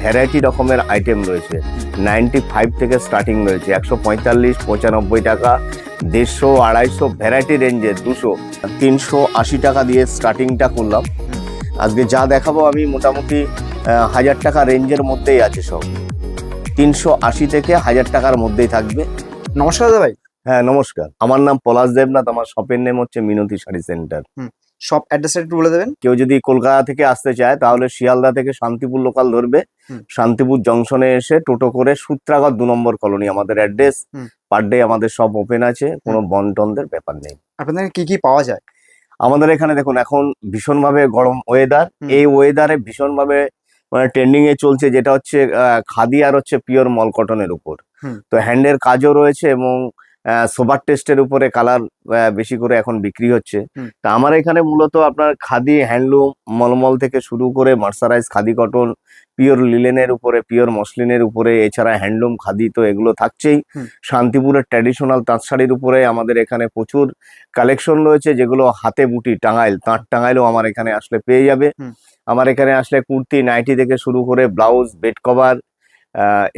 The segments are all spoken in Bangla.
ভ্যারাইটি রকমের আইটেম রয়েছে। 95 থেকে স্টার্টিং রয়েছে, 145, 95 টাকা, 150, 250, ভ্যারাইটি রেঞ্জের 200, 380 টাকা দিয়ে স্টার্টিংটা করলাম। আজকে যা দেখাবো আমি মোটামুটি 1000 টাকা রেঞ্জের মধ্যেই আছে সব। 380 থেকে 1000 টাকার মধ্যেই থাকবে। নমস্কার দাদা ভাই। হ্যাঁ নমস্কার, আমার নাম পলাশ দেবনাথ, আমার শপের নেম হচ্ছে মিনতি শাড়ি সেন্টার। শপ অ্যাড্রেসটা একটু বলে দেবেন। কেউ যদি কলকাতা থেকে আসতে চায় তাহলে শিয়ালদা থেকে শান্তিপুর লোকাল ধরবে, শান্তিপুর জংশনে এসে টোটো করে সূত্রাগড় 2 নম্বর কলোনি আমাদের অ্যাড্রেস। পার ডে আমাদের সব ওপেন আছে, কোনো বন্টনদের ব্যাপার নেই। আপনাদের কি কি পাওয়া যায়? আমাদের এখানে দেখুন এখন ভীষণভাবে গরম ওয়েদার, এই ওয়েদারে ভীষণভাবে মানে ট্রেন্ডিং এ চলছে যেটা হচ্ছে খাদি আর হচ্ছে পিওর মল কটনের উপর। তো হ্যান্ডের কাজও রয়েছে এবং সোবার টেস্টের উপরে কালার বেশি করে এখন বিক্রি হচ্ছে। তা আমার এখানে মূলত আপনার খাদি, হ্যান্ডলুম, মলমল থেকে শুরু করে মার্সারাইজ খাদি কটন, পিওর লিলেনের উপরে, পিওর মসলিনের উপরে, এছাড়া হ্যান্ডলুম খাদি তো এগুলো থাকছেই। শান্তিপুরের ট্র্যাডিশনাল তাঁত শাড়ির উপরে আমাদের এখানে প্রচুর কালেকশন রয়েছে, যেগুলো হাতে বুটি টাঙ্গাইল, তাঁত টাঙ্গাইলও আমার এখানে আসলে পেয়ে যাবে। আমার এখানে আসলে কুর্তি, নাইটি থেকে শুরু করে ব্লাউজ, বেড কভার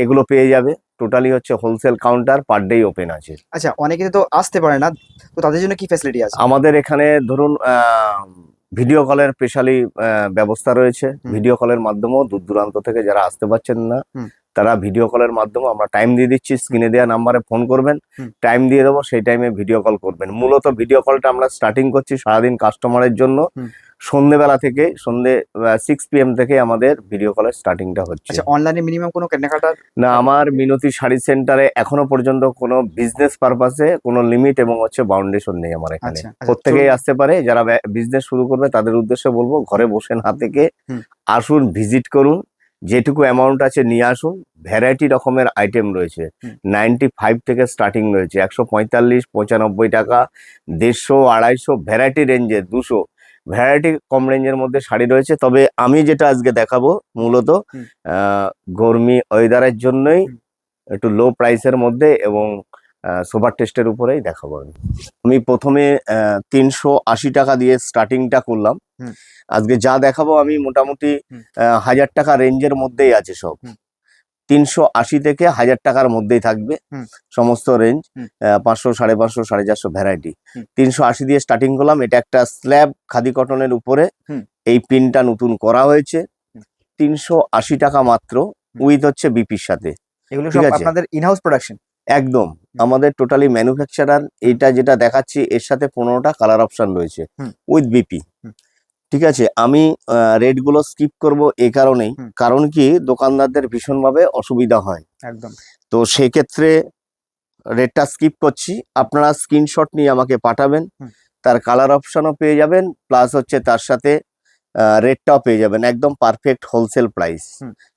এগুলো পেয়ে যাবে। টোটালি হচ্ছে wholesale counter, per day open আছে। আচ্ছা, অনেকে তো আসতে পারে না, তো তাদের জন্য কি ফ্যাসিলিটি আছে? আমাদের এখানে ধরুন ভিডিও কলের স্পেশালি ব্যবস্থা রয়েছে। ভিডিও কলের মাধ্যমেও দূর দূরান্ত থেকে যারা আসতে পারছেন না তারা ভিডিও কলের মাধ্যমে আমরা টাইম দিয়ে দিচ্ছি, স্ক্রিনে দেওয়া নাম্বারে ফোন করবেন, টাইম দিয়ে দেবো, সেই টাইমে ভিডিও কল করবেন। মূলত ভিডিও কলটা আমরা স্টার্টিং করছি সারাদিন কাস্টমারের জন্য, সন্ধ্যেবেলা থেকে সন্ধ্যে 6 PM থেকে আমাদের ভিডিও কলের স্টার্টিংটা হচ্ছে। আচ্ছা, অনলাইনে মিনিমাম কোনো কেনাকাটার? না, আমার মিনতি শাড়ি সেন্টারে এখনো পর্যন্ত কোনো বিজনেস পারপাসে কোনো লিমিট এবং হচ্ছে বাউন্ডেশন নেই আমার এখানে। প্রত্যেকেই আসতে পারে, যারা বিজনেস শুরু করবে তাদের উদ্দেশ্যে বলবো ঘরে বসে না থেকে আসুন, ভিজিট করুন, যেটুকু অ্যামাউন্ট আছে নিয়ে আসুন। ভ্যারাইটি রকমের আইটেম রয়েছে, 95 থেকে স্টার্টিং রয়েছে, 145, 95 টাকা, 150, 250, ভ্যারাইটি রেঞ্জের 200, ভ্যারাইটি কম রেঞ্জের মধ্যে শাড়ি রয়েছে। তবে আমি যেটা আজকে দেখাবো মূলত গরমি ওয়েদারের জন্যই একটু লো প্রাইসের মধ্যে এবং সোবার টেস্টের উপরেই দেখাবো। আমি প্রথমে 380 টাকা দিয়ে স্টার্টিংটা করলাম। আজকে যা দেখাবো আমি মোটামুটি 1000 টাকা রেঞ্জের মধ্যেই আছে সব। 380 থেকে 1000 টাকার মধ্যেই থাকবে সমস্ত রেঞ্জ। 500, 550, 450 ভ্যারাইটি। 380 দিয়ে স্টার্টিং করলাম। এটা একটা স্ল্যাব খাদি কটনের উপরে এই প্রিন্টটা নতুন করা হয়েছে। 380 টাকা মাত্র, উইথ হচ্ছে বিপির সাথে। এগুলো সব আপনাদের ইনহাউস প্রোডাকশন? একদম, আমাদের টোটালি ম্যানুফ্যাকচারার। এইটা যেটা দেখাচ্ছি এর সাথে 15টা কালার অপশন রয়েছে উইথ বিপি। ঠিক আছে, আমি রেটগুলো স্কিপ করব এই কারণেই, কারণ কি দোকানদারদের ভীষণভাবে অসুবিধা হয় একদম। তো সেক্ষেত্রে রেটটা স্কিপ করছি। আপনারা স্ক্রিনশট নিয়ে আমাকে পাঠাবেন, তার কালার অপশনও পেয়ে যাবেন, প্লাস হচ্ছে তার সাথে রেটটাও পেয়ে যাবেন, একদম পারফেক্ট হোলসেল প্রাইস।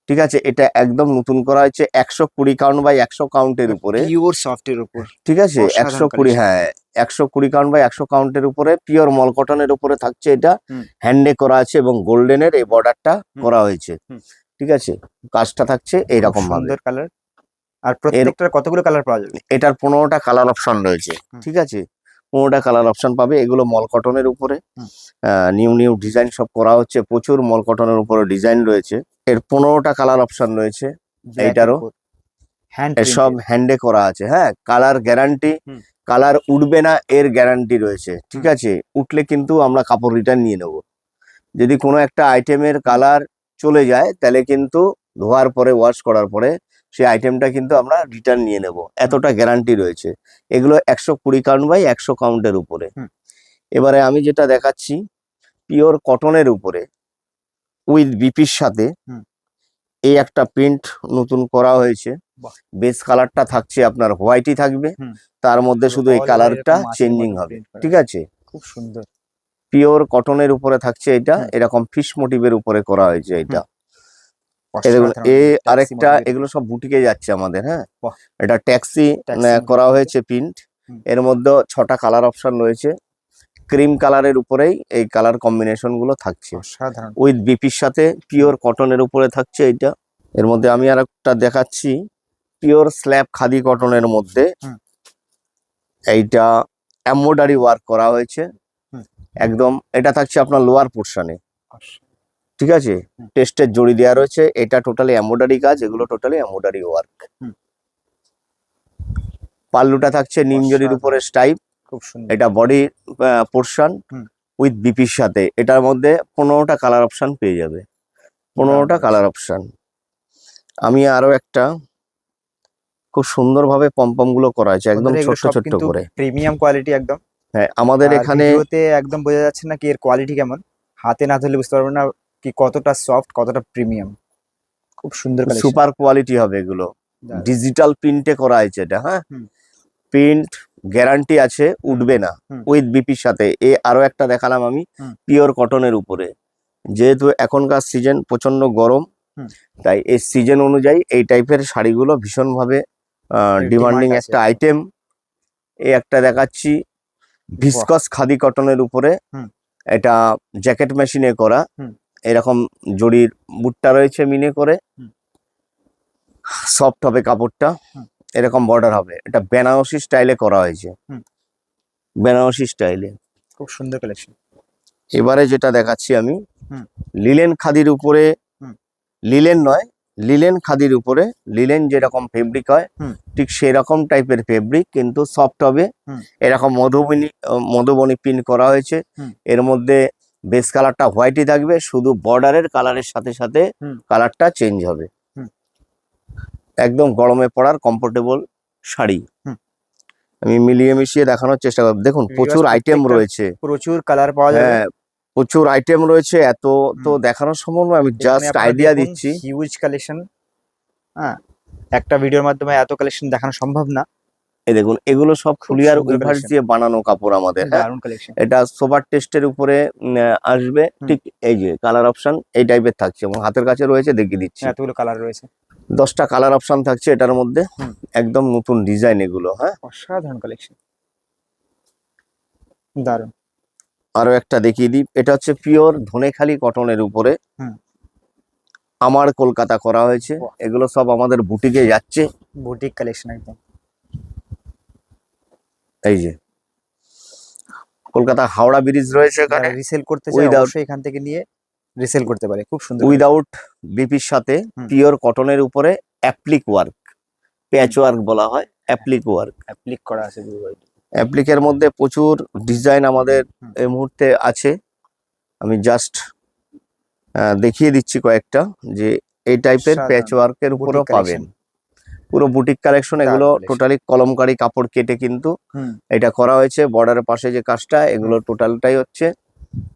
ঠিক আছে, এটা একদম নতুন করা হয়েছে 120 কাউন্ট বাই 100 কাউন্টের উপরে, পিওর সফটের উপর। ঠিক আছে, 120, হ্যাঁ 120 কাউন্ট বাই 100 কাউন্টের উপরে পিওর মল কটনের উপরে থাকছে। এটা হ্যান্ডে করা আছে এবং গোল্ডেনের এই বর্ডারটা করা হয়েছে। ঠিক আছে, কাজটা থাকছে এইরকম ভাবে। কালার, আর প্রত্যেকটার কতগুলো কালার পাওয়া যাবে? এটার 15টা কালার অপশন রয়েছে। ঠিক আছে, 15টা কালার অপশন পাবে। এগুলো মল কটনের উপরে নিউ নিউ ডিজাইন সব করা হচ্ছে, প্রচুর মল কটনের উপরে ডিজাইন রয়েছে। এর 15টা কালার অপশন রয়েছে। এইটারও সব হ্যান্ডে করা আছে। হ্যাঁ, কালার গ্যারান্টি, কালার উঠবে না এর গ্যারান্টি রয়েছে। ঠিক আছে, উঠলে কিন্তু আমরা কাপড় রিটার্ন নিয়ে নেব। যদি কোনো একটা আইটেমের কালার চলে যায় তাহলে কিন্তু ধোয়ার পরে, ওয়াশ করার পরে সেই আইটেমটা কিন্তু আমরা রিটার্ন নিয়ে নেব, এতটা গ্যারান্টি রয়েছে। এগুলো 120 কাউন্ট বাই 100 কাউন্টের উপরে। এবারে আমি যেটা দেখাচ্ছি পিওর কটনের উপরে উইথ বিপির সাথে এই একটা প্রিন্ট নতুন করা হয়েছে। বেস কালারটা থাকছে আপনার হোয়াইটই থাকবে, তার মধ্যে শুধু এই কালারটা চেঞ্জিং হবে। ঠিক আছে, খুব সুন্দর পিওর কটনের উপরে থাকছে এটা, এরকম ফিশ মোটিভের উপরে করা হয়েছে। এটা এই দেখুন অসাধারণ ট্যাক্সি আরেকটা, মোটিভের। এগুলো সব বুটিকে যাচ্ছে আমাদের। হ্যাঁ, বাহ। এটা ট্যাক্সি ট্যাক্সি করা মোটিভ। হয়েছে প্রিন্ট। হুম। এর মধ্যে 6টা কালার অপশন রয়েছে। ক্রিম কালারের উপরেই এই কালার কম্বিনেশন গুলো থাকছে, অসাধারণ। উইথ বিপির সাথে পিওর কটনের উপরে থাকছে এইটা। এর মধ্যে আমি আর একটা দেখাচ্ছি, পিওর স্ল্যাব খাদি কটনের মধ্যে। হুম। এইটা এমব্রয়ডারি ওয়ার্ক করা হয়েছে হুম। একদম। এটা থাকছে আপনার লোয়ার পোর্শনে, ঠিক আছে। হুম। টেস্টের জড়ি দেওয়া রয়েছে, এটা টোটালি এমব্রয়ডারি কাজ, এগুলো টোটালি এমব্রয়ডারি ওয়ার্ক। হুম। পাল্লুটা থাকছে নিমজরির অসাধারণ। উপরে স্টাইপ, খুব সুন্দর। এটা বডি পোর্শন হুম। উইথ বিপির সাথে। এটার মধ্যে 15টা কালার অপশন পেয়ে যাবে, 15টা কালার অপশন। আমি আরো একটা খুব সুন্দরভাবে পম্পম গুলো করা আছে, একদম বন্ধুরা, এগুলো ছোট্ট সব ছোট্ট কিন্তু করে। প্রিমিয়াম কোয়ালিটি একদম। হ্যাঁ, আমাদের আর এখানে ভিডিওতে একদম বোঝা যাচ্ছে না কি এর কোয়ালিটি কেমন, হাতে না ধরলে বুঝতে পারবেন না কি কতটা সফট, কতটা প্রিমিয়াম। খুব সুন্দর কালেকশন। সুপার কোয়ালিটি হবে এগুলো, ডিজিটাল প্রিন্টে করা হয়েছে এটা। হ্যাঁ, হুম। প্রিন্ট গ্যারান্টি আছে, উঠবে না, হুম। উইথ বিপির সাথে। আরো একটা দেখালাম আমি হুম। পিওর কটনের উপরে। যেহেতু এখনকার সিজন প্রচন্ড গরম, হুম। তাই এই সিজন অনুযায়ী এই টাইপের শাড়িগুলো ভীষণভাবে ডিমান্ডিং আছে একটা একদম। আইটেম। এই একটা দেখাচ্ছি ভিসকস খাদি কটনের উপরে। হুম। এটা জ্যাকেট মেশিনে করা। হুম। এরকম জরির বুটটা রয়েছে মিনে করে, হুম। সফট হবে কাপড়টা। হুম। এরকম বর্ডার হবে, এটা বেনারসি স্টাইলে করা হয়েছে, হুম। বেনারসি স্টাইলে। খুব সুন্দর কালেকশন। এবারে যেটা দেখাচ্ছি আমি, হুম। লিলেন খাদির উপরে, হুম। লিলেন নয়, লিলেন খাদির উপরে। লিলেন যেরকম ফেব্রিক হয় হুম। ঠিক সেই রকম টাইপের ফেব্রিক, কিন্তু সফট হবে। হুম। এরকম মধুবনী প্রিন্ট করা হয়েছে। হুম। এর মধ্যে বেস কালারটা হোয়াইটই থাকবে, শুধু বর্ডারের কালারের সাথে সাথে হুম। কালারটা চেঞ্জ হবে। হুম। একদম গরমে পড়ার কমফোর্টেবল শাড়ি। হুম। আমি মিলিয়ে মিশিয়ে দেখানোর চেষ্টা করব। দেখুন প্রচুর আইটেম প্রত্যেকটা রয়েছে। প্রচুর কালার পাওয়া যাবে। হ্যাঁ, প্রচুর আইটেম রয়েছে, এত তো হুম। দেখানোর সম্ভব নয়, আমি এখানে জাস্ট আপনারা আইডিয়া দেখুন দিচ্ছি। Huge collection. হ্যাঁ, একটা ভিডিওর মাধ্যমে এত কালেকশন দেখানো সম্ভব না। এই দেখুন, এগুলো সব খুব ফুলিয়ার সুন্দর উইভার্স collection। দিয়ে বানানো কাপড় আমাদের। হ্যাঁ, দারুণ কালেকশন। এটা সোবার টেস্টের উপরে আসবে। হুম। ঠিক এই যে কালার অপশন এই টাইপের থাকছে, এবং হাতের কাছে রয়েছে, দেখিয়ে দিচ্ছি। এতগুলো কালার রয়েছে। 10টা কালার অপশন থাকছে এটার মধ্যে। হুম। একদম নতুন ডিজাইন এগুলো। হ্যাঁ, অসাধারণ কালেকশন, দারুণ। আরো একটা দেখিয়ে দিই, এটা হচ্ছে পিওর ধনেখালি কটনের উপরে। হুম। আমার কলকাতা করা হয়েছে। বাহ। এগুলো সব আমাদের বুটিকে যাচ্ছে। বুটিক কালেকশন একদম। এই যে কলকাতা হাওড়া ব্রিজ রয়েছে যারা এখানে, রিসেল করতে চায় উইদাউট অবশ্যই এখান থেকে নিয়ে রিসেল করতে পারে। খুব সুন্দর উইদাউট বিপির সাথে হুম। পিওর কটনের উপরে অ্যাপ্লিক ওয়ার্ক, প্যাচ ওয়ার্ক বলা হয়, অ্যাপ্লিক ওয়ার্ক। অ্যাপ্লিক করা আছে পুরো বাড়িতে। অ্যাপ্লিকের মধ্যে প্রচুর ডিজাইন আমাদের হুম। এই মুহূর্তে আছে। আমি জাস্ট দেখিয়ে দিচ্ছি কয়েকটা, যে এই টাইপের অসাধারণ। প্যাচ ওয়ার্কের উপরেও বুটিক পাবেন। কালেকশন। পুরো বুটিক কালেকশন, এগুলো দারুণ collection। টোটালি কলমকারি কাপড় কেটে কিন্তু হুম। এটা করা হয়েছে। বর্ডারের পাশে যে কাজটা, এগুলো টোটালটাই হচ্ছে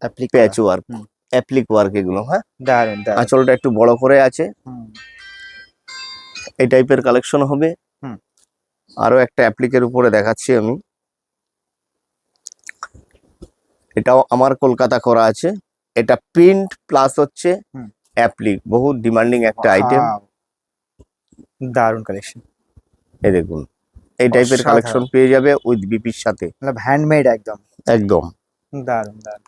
অ্যাপ্লিক প্যাচ করা। ওয়ার্ক, হুম। অ্যাপ্লিক ওয়ার্ক এগুলো। হ্যাঁ, দারুণ দারুণ। আঁচলটা একটু বড় করে আছে, হুম। এই টাইপের কালেকশন হবে। হুম। আরো একটা অ্যাপ্লিকের উপরে দেখাচ্ছি আমি, এটাও আমার কলকাতা করা আছে। এটা প্রিন্ট প্লাস হচ্ছে হুম। অ্যাপ্লিক, বহু ডিমান্ডিং একটা আইটেম। Wow, দারুণ কালেকশন। এই দেখুন, এই টাইপের অসাধারণ। কালেকশন পেয়ে যাবে উইথ বিপির সাথে। মানে হ্যান্ডমেড একদম। একদম দারুণ দারুণ।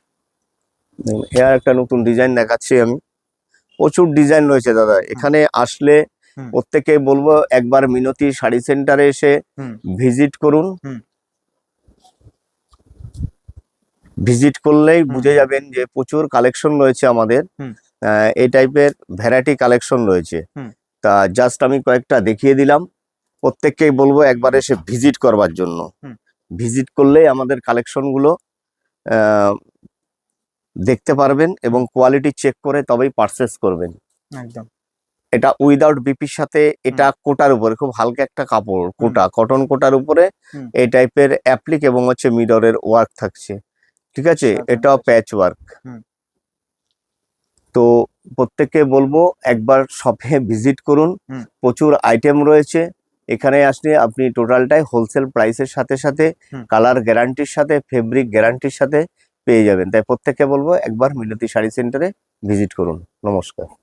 এর একটা নতুন ডিজাইন দেখাচ্ছি আমি। প্রচুর ডিজাইন রয়েছে দাদা, এখানে আসলে হুম। প্রত্যেককে বলবো একবার মিনতি শাড়ি সেন্টারে এসে হুম। ভিজিট করুন। হুম। ভিজিট করলেই হুম। বুঝে যাবেন যে প্রচুর কালেকশন রয়েছে আমাদের। হুম। এই টাইপের ভ্যারাইটি কালেকশন রয়েছে। হুম। তা জাস্ট আমি কয়েকটা দেখিয়ে দিলাম, প্রত্যেককেই বলবো একবার এসে ভিজিট করবার জন্য। হুম। ভিজিট করলেই আমাদের কালেকশনগুলো দেখতে পারবেন এবং কোয়ালিটি চেক করে তবেই পারচেস করবেন। একদম। এটা উইদাউট বিপির সাথে, এটা কোটার উপরে, খুব হালকা একটা কাপড়, কোটা, কটন কোটার উপরে হুম। এই টাইপের অ্যাপ্লিক এবং হচ্ছে মিররের ওয়ার্ক থাকছে, ঠিক আছে। এটাও প্যাচ ওয়ার্ক। হুম। তো প্রত্যেককে বলবো একবার শপে ভিজিট করুন। হুম। প্রচুর আইটেম রয়েছে, এখানে আসলে আপনি টোটালটাই হোলসেল প্রাইসের সাথে সাথে হুম। কালার গ্যারান্টির সাথে, ফেব্রিক গ্যারান্টির সাথে পেয়ে যাবেন। তাই প্রত্যেককে বলবো একবার মিনতি শাড়ি সেন্টারে ভিজিট করুন। নমস্কার।